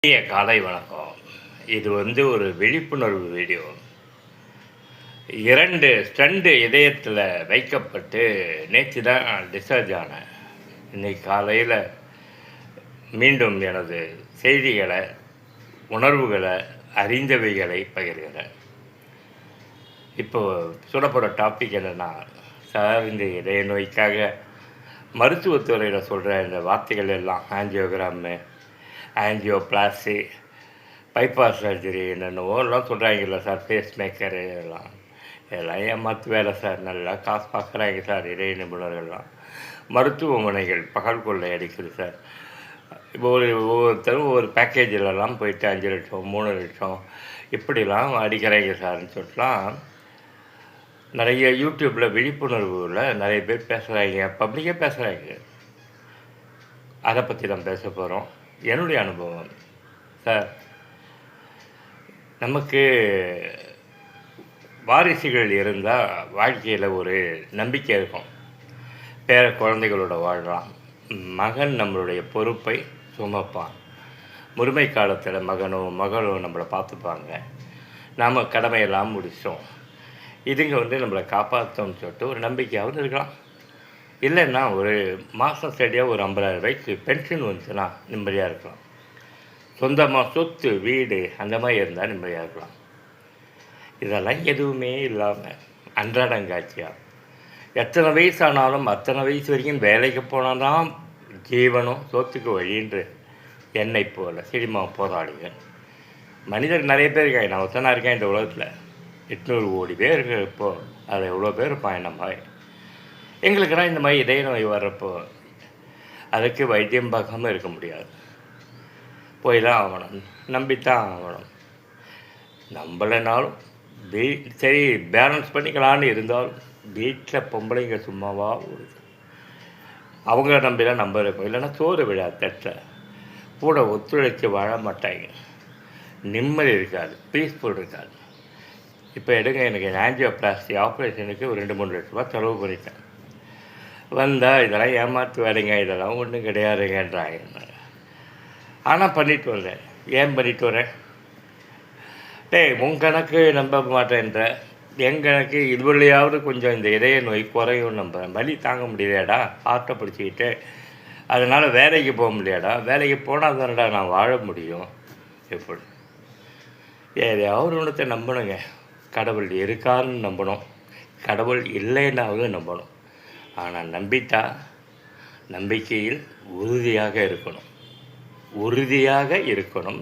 இனிய காலை வணக்கம். இது ஒரு விழிப்புணர்வு வீடியோ. 2 ஸ்டண்டு இதயத்தில் வைக்கப்பட்டு நேற்று தான் டிஸ்சார்ஜ் ஆனேன். இன்னைக்கு காலையில் மீண்டும் எனது செய்திகளை, உணர்வுகளை, அறிந்தவைகளை பகிர்கிறேன். இப்போது சொல்லப்போகிற டாபிக் என்னென்னா, சார் இந்த இதய நோய்க்காக மருத்துவத்துறையில் சொல்கிற இந்த வார்த்தைகள் எல்லாம் ஆஞ்சியோகிராமு, ஆஞ்சியோபிளாஸ்டி, பைபாஸ் சர்ஜரி என்னென்னவோலாம் சொல்கிறாங்கல்ல சார், ஃபேஸ் மேக்கரு இதெல்லாம் ஏமாத்து வேலை சார். நல்லா காசு பார்க்குறாங்க சார் இதய நிபுணர்கள்லாம். மருத்துவமனைகள் பகல் கொள்ளை அடிக்குது சார். இப்போ ஒவ்வொருத்தரும் ஒவ்வொரு பேக்கேஜிலலாம் போயிட்டு 5 லட்சம் 3 லட்சம் இப்படிலாம் அடிக்கிறாங்க சார்ன்னு சொல்லிட்டுலாம் நிறைய யூடியூப்பில் விழிப்புணர்வில் நிறைய பேர் பேசுகிறாங்க, பப்ளிக்காக பேசுகிறாங்க. அதை பற்றி தான் பேச போகிறோம். என்னுடைய அனுபவம் சார், நமக்கு வாரிசுகள் இருந்தால் வாழ்க்கையில் ஒரு நம்பிக்கை இருக்கும். பேர குழந்தைகளோட வாழ்கிறான். மகன் நம்மளுடைய பொறுப்பை சுமப்பான். முதுமை காலத்தில் மகனோ மகளோ நம்மளை பார்த்துப்பாங்க. நாம் கடமையெல்லாம் முடித்தோம். இதுங்க நம்மளை காப்பாற்றோன்னு சொல்லிட்டு ஒரு நம்பிக்கையாவது இருக்கலாம். இல்லைன்னா ஒரு மாதம் சரியாக ஒரு 50,000 ரூபாய்க்கு பென்ஷன் வந்துச்சுன்னா நிம்மதியாக இருக்கலாம். சொந்தமாக சொத்து வீடு அந்த மாதிரி இருந்தால் நிம்மதியாக இருக்கலாம். இதெல்லாம் எதுவுமே இல்லாமல் அன்றாடங்காட்சியாக எத்தனை வயசானாலும் அத்தனை வயசு வரைக்கும் வேலைக்கு போனால் தான் ஜீவனம் சோத்துக்கு வழின்று என்னை போல் சினிமா போராளிகள் மனிதர் நிறைய பேர் இருக்காங்க. நான் ஒத்தனா இருக்கேன் இந்த உலகத்தில். 800 கோடி பேர் இருக்கு. இப்போது அது எவ்வளோ பேர் இருப்பான் நம்ம. எங்களுக்கெல்லாம் இந்த மாதிரி இதய நோய் வர்றப்போ அதுக்கு வைத்தியம் பார்க்காமல் இருக்க முடியாது. போய் தான் ஆகணும், நம்பித்தான் ஆகணும். நம்மளைனாலும் சரி பேலன்ஸ் பண்ணிக்கலான்னு இருந்தாலும் வீட்டில் பொம்பளைங்க சும்மாவா வருது. அவங்கள நம்பிலாம் நம்ம இருக்கும். இல்லைன்னா சோறு விழா தட்டில் கூட ஒத்துழைச்சி வாழ மாட்டாங்க. நிம்மதி இருக்காது, பீஸ்ஃபுல் இருக்காது. இப்போ எடுங்க, எனக்கு ஆஞ்சியோபிளாஸ்டி ஆப்ரேஷனுக்கு ஒரு 2-3 லட்ச ரூபா செலவு பண்ணிட்டேன். வந்தால் இதெல்லாம் ஏமாற்று வேலைங்க, இதெல்லாம் ஒன்றும் கிடையாதுங்கன்றாங்க. ஆனால் பண்ணிட்டு வரேன். ஏன் பண்ணிட்டு வரேன்? உன் கணக்கு நம்ப மாட்டேன்ற, என் கணக்கு இதுவரையாவது கொஞ்சம் இந்த இதய நோய் குறையும். நம்ம வலி தாங்க முடியலையாடா, ஆட்டை பிடிச்சிக்கிட்டு அதனால் வேலைக்கு போக முடியாடா. வேலைக்கு போனால் தானடா நான் வாழ முடியும். எப்படி எதையாவது ஒன்றத்தை நம்பணுங்க. கடவுள் இருக்கான்னு நம்பணும், கடவுள் இல்லைன்னாவது நம்பணும். ஆனால் நம்பிட்டா நம்பிக்கையில் உறுதியாக இருக்கணும். உறுதியாக இருக்கணும்.